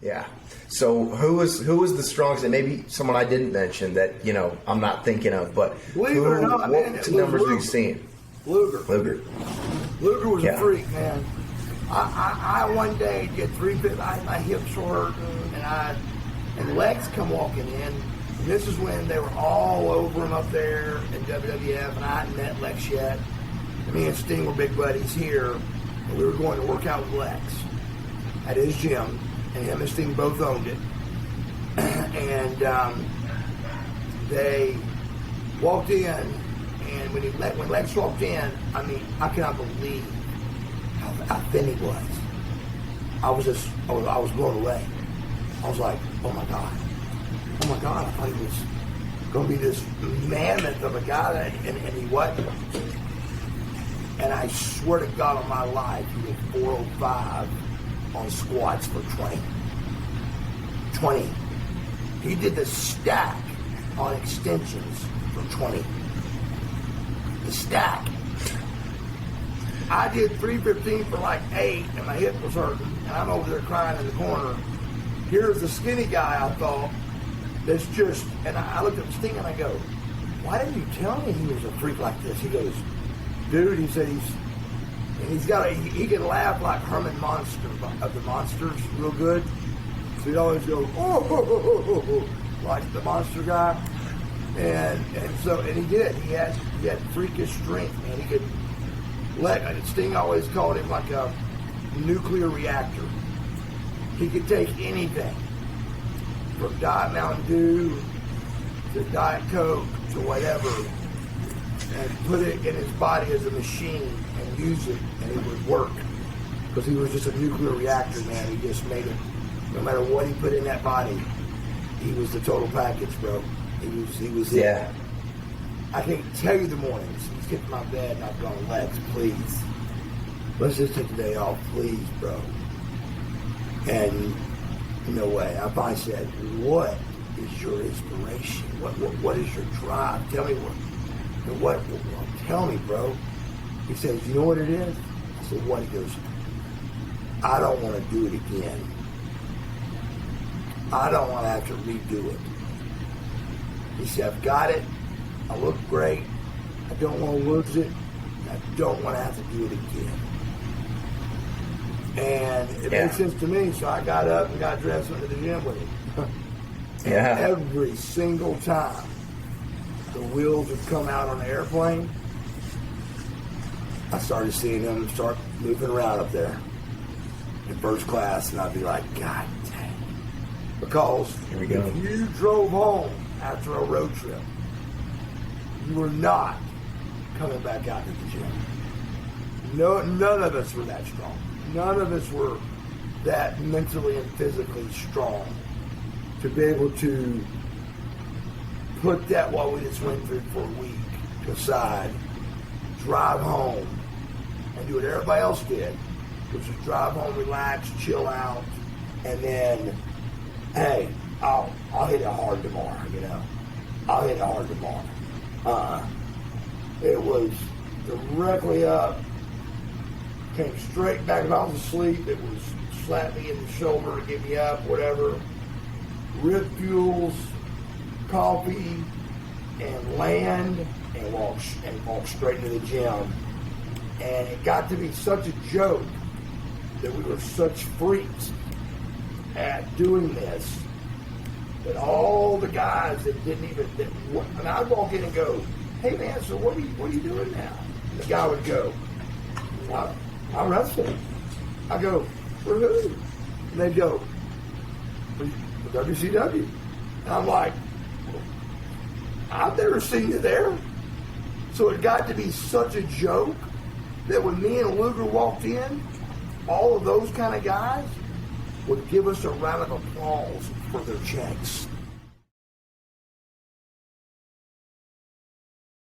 Yeah. So who was the strongest, and maybe someone I didn't mention that, I'm not thinking of, but Believe it or not, man, what numbers were you seeing? Luger was Yeah. a freak, man. I one day did 350. My hips were hurting, and Lex come walking in. And this is when they were all over him up there in WWF, and I hadn't met Lex yet. And me and Sting were big buddies here, and we were going to work out with Lex at his gym, and him and Sting both owned it. And they walked in, and when Lex walked in, I cannot believe how thin he was. I was blown away. I was like, oh my God, I thought he was going to be this mammoth of a guy, and he wasn't. And I swear to God on my life, he did 405 on squats for 20. He did the stack on extensions for 20. The stack. I did 315 for like 8, and my hip was hurting, and I'm over there crying in the corner. Here's the skinny guy, I thought, that's just, and I looked at Sting and I go, why didn't you tell me he was a freak like this? He goes, dude, he said he can laugh like Herman Monster of the Monsters real good. So he'd always go, oh, like the monster guy. And he did. He had freakish strength, man. He could Sting always called him like a nuclear reactor. He could take anything, from Diet Mountain Dew to Diet Coke to whatever, and put it in his body as a machine and use it, and it would work. Because he was just a nuclear reactor, man. He just made it, no matter what he put in that body, he was the total package, bro. He was yeah. it. I can't tell you the mornings. He's get to my bed and I've gone, Lex, please. Let's just take the day off, please, bro. And no way. I finally said, what is your inspiration? What is your drive? Tell me what tell me, bro. He says, you know what it is? I said, what? He goes, I don't want to do it again. I don't want to have to redo it. He said, I've got it. I look great. I don't want to lose it. I don't want to have to do it again. And it made sense to me, so I got up and got dressed and went to the gym with him. Yeah. Every single time the wheels would come out on the airplane, I started seeing them start moving around up there in first class, and I'd be like, God dang. Because here we go. If you drove home after a road trip, you were not coming back out to the gym. None of us were that strong. None of us were that mentally and physically strong to be able to put that what we just went through for a week aside, drive home, and do what everybody else did, which was drive home, relax, chill out, and then, hey, I'll hit it hard tomorrow, I'll hit it hard tomorrow. It was directly up, came straight back. If I was asleep, it was slap me in the shoulder to get me up, whatever. Rip fuels, coffee, and land, and walk straight into the gym. And it got to be such a joke that we were such freaks at doing this that all the guys that didn't even, and I'd walk in and go, hey man, so what are you doing now? And the guy would go, I'm wrestling. I go, for who? And they'd go, for WCW. And I'm like, I've never seen you there. So it got to be such a joke that when me and Luger walked in, all of those kind of guys would give us a round of applause for their checks.